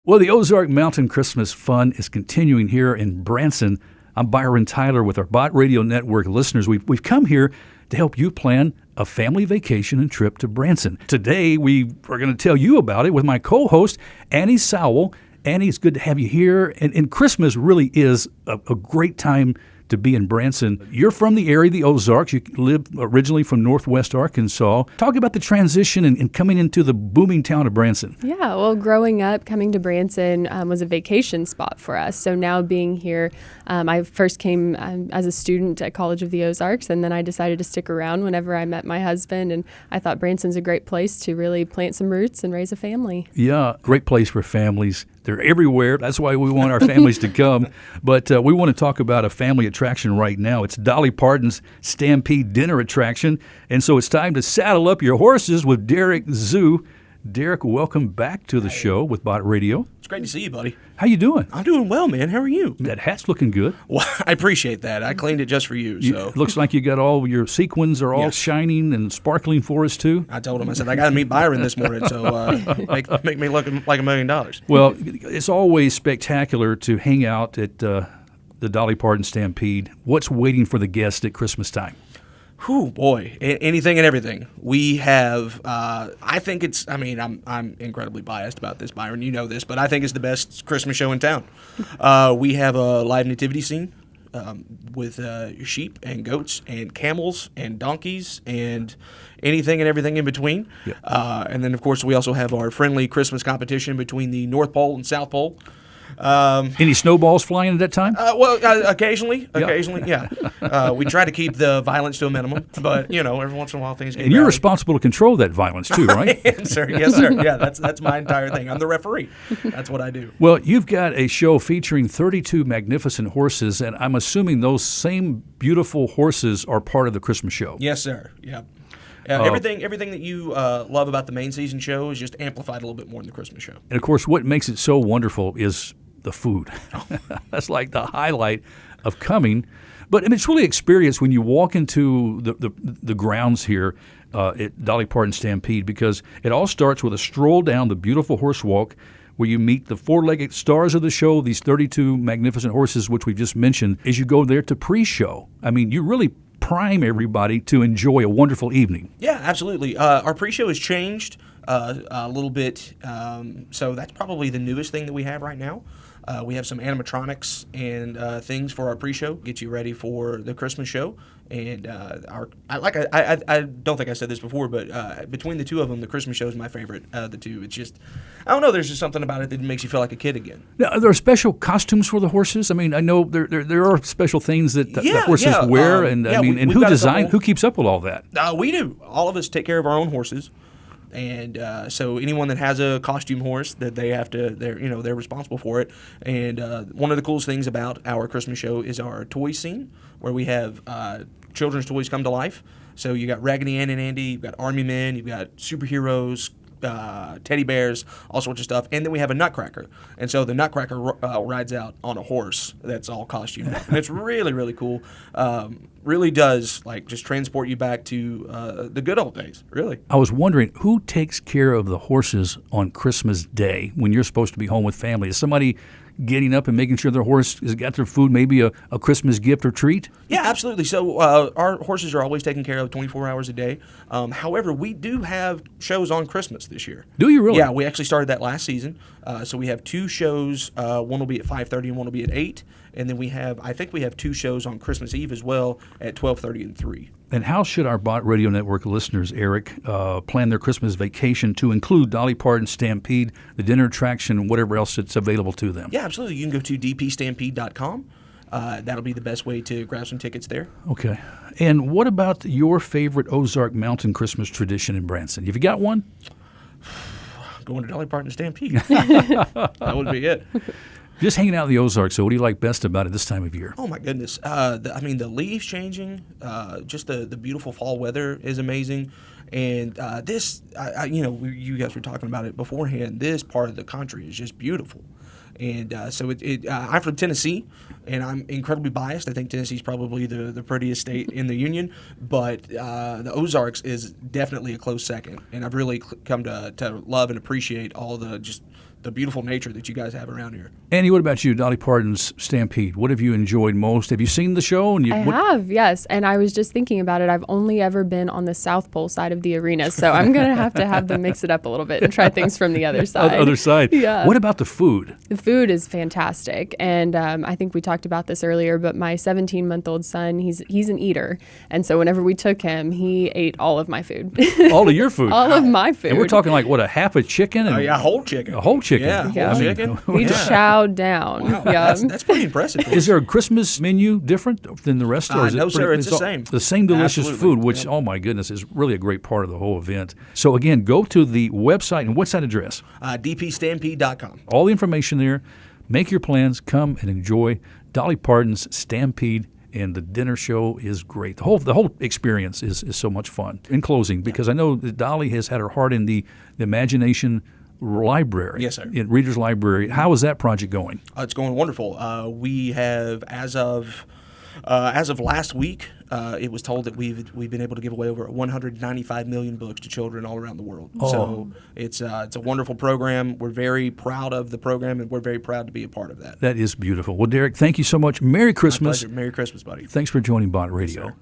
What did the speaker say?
Well, the Ozark Mountain Christmas fun is continuing here in Branson. I'm Byron Tyler with our Bot Radio Network listeners. We've come here to help you plan a family vacation and trip to Branson. Today, we are going to tell you about it with my co-host, Annie Sowell. Annie, it's good to have you here. And Christmas really is a great time to be in Branson. You're from the area, the Ozarks. You live originally from Northwest Arkansas. Talk about the transition and coming into the booming town of Branson. Yeah, well, growing up, coming to Branson was a vacation spot for us. So now being here, I first came as a student at College of the Ozarks, and then I decided to stick around whenever I met my husband, and I thought Branson's a great place to really plant some roots and raise a family. Yeah, great place for families. They're everywhere. That's why we want our families to come. But we want to talk about a family attraction right now. It's Dolly Parton's Stampede dinner attraction. And so it's time to saddle up your horses with Derek Zoo. Derek, welcome back to the show with Bot Radio. It's great to see you, buddy. How you doing? I'm doing well, man. How are you? That hat's looking good. Well, I appreciate that. I cleaned it just for you. So Looks like you got all your sequins are all Yes. shining and sparkling for us, too. I told him, I said, I got to meet Byron this morning, so make me look like $1 million. Well, it's always spectacular to hang out at the Dolly Parton Stampede. What's waiting for the guests at Christmas time? Whew, boy, anything and everything. We have, I think it's, I'm incredibly biased about this, Byron. You know this, but I think it's the best Christmas show in town. We have a live nativity scene with sheep and goats and camels and donkeys and anything and everything in between. Yep. And then, of course, we also have our friendly Christmas competition between the North Pole and South Pole. Any snowballs flying at that time? Occasionally, yeah. We try to keep the violence to a minimum, but every once in a while things get And you're rowdy. responsible to control that violence too, right? Yes, sir. Yes, sir. Yeah, that's my entire thing. I'm the referee. That's what I do. Well, you've got a show featuring 32 magnificent horses, and I'm assuming those same beautiful horses are part of the Christmas show. Yes, sir. Yeah. Everything that you love about the main season show is just amplified a little bit more in the Christmas show. And of course, what makes it so wonderful is the food. That's like the highlight of coming. But it's really experience when you walk into the grounds here at Dolly Parton Stampede, because it all starts with a stroll down the beautiful horse walk where you meet the four-legged stars of the show, these 32 magnificent horses, which we just mentioned, as you go there to pre-show. I mean, you really prime everybody to enjoy a wonderful evening. Yeah, absolutely. Our pre-show has changed a little bit, so that's probably the newest thing that we have right now. We have some animatronics and things for our pre-show, get you ready for the Christmas show. And I don't think I said this before, but between the two of them, the Christmas show is my favorite. The two, it's just, I don't know. There's just something about it that makes you feel like a kid again. Now, are there special costumes for the horses? I mean, I know there are special things that the horses wear, and who keeps up with all that? We do. All of us take care of our own horses. And so anyone that has a costume horse, that they have to, they're responsible for it. And one of the coolest things about our Christmas show is our toy scene, where we have children's toys come to life. So you got Raggedy Ann and Andy, you've got Army Men, you've got superheroes, teddy bears, all sorts of stuff. And then we have a Nutcracker. And so the Nutcracker rides out on a horse that's all costumed up. And it's really, really cool. Really does just transport you back to the good old days, really. I was wondering, who takes care of the horses on Christmas Day when you're supposed to be home with family? Is somebody getting up and making sure their horse has got their food, maybe a Christmas gift or treat? Yeah, absolutely. So our horses are always taken care of 24 hours a day. However, we do have shows on Christmas this year. Do you really? Yeah, we actually started that last season. So we have two shows. One will be at 5:30 and one will be at 8. And then I think we have two shows on Christmas Eve as well at 12:30 and 3. And how should our Bot Radio Network listeners, Eric, plan their Christmas vacation to include Dolly Parton Stampede, the dinner attraction, and whatever else that's available to them? Yeah, absolutely. You can go to dpstampede.com. That'll be the best way to grab some tickets there. Okay. And what about your favorite Ozark Mountain Christmas tradition in Branson? Have you got one? Going to Dolly Parton Stampede. That would be it. Just hanging out in the Ozarks, so what do you like best about it this time of year? Oh, my goodness. The leaves changing, just the beautiful fall weather is amazing. And you guys were talking about it beforehand. This part of the country is just beautiful. And so I'm from Tennessee, and I'm incredibly biased. I think Tennessee's probably the prettiest state in the union, but the Ozarks is definitely a close second. And I've really come to love and appreciate all the just the beautiful nature that you guys have around here. Annie, what about you? Dolly Parton's Stampede. What have you enjoyed most? Have you seen the show? And I have, yes. And I was just thinking about it. I've only ever been on the South Pole side of the arena, so I'm going to have them mix it up a little bit and try things from the other side. Other side. Yeah. What about the food? The food is fantastic, and I think we talked about this earlier, but my 17-month-old son, he's an eater, and so whenever we took him, he ate all of my food. All of your food? All of my food. And we're talking like, what, a half a chicken? And a whole chicken. A whole chicken. Yeah, Yeah. whole chicken. He chowed down. Wow, Yeah. that's pretty impressive. Is there a Christmas menu different than the rest? Or is No, sir, it's the all same. The same delicious Absolutely. food, which, oh my goodness, is really a great part of the whole event. So again, go to the website, and what's that address? dpstampede.com. All the information there. Make your plans. Come and enjoy Dolly Parton's Stampede, and the dinner show is great. The whole experience is so much fun. In closing, because I know that Dolly has had her heart in the Imagination Library. Yes, sir. In Reader's Library. How is that project going? It's going wonderful. We have, as of last week, it was told that we've been able to give away over 195 million books to children all around the world. Oh. So it's a wonderful program. We're very proud of the program, and we're very proud to be a part of that. That is beautiful. Well, Derek, thank you so much. Merry My Christmas. pleasure. Merry Christmas, buddy. Thanks for joining Bot Radio. Yes, sir.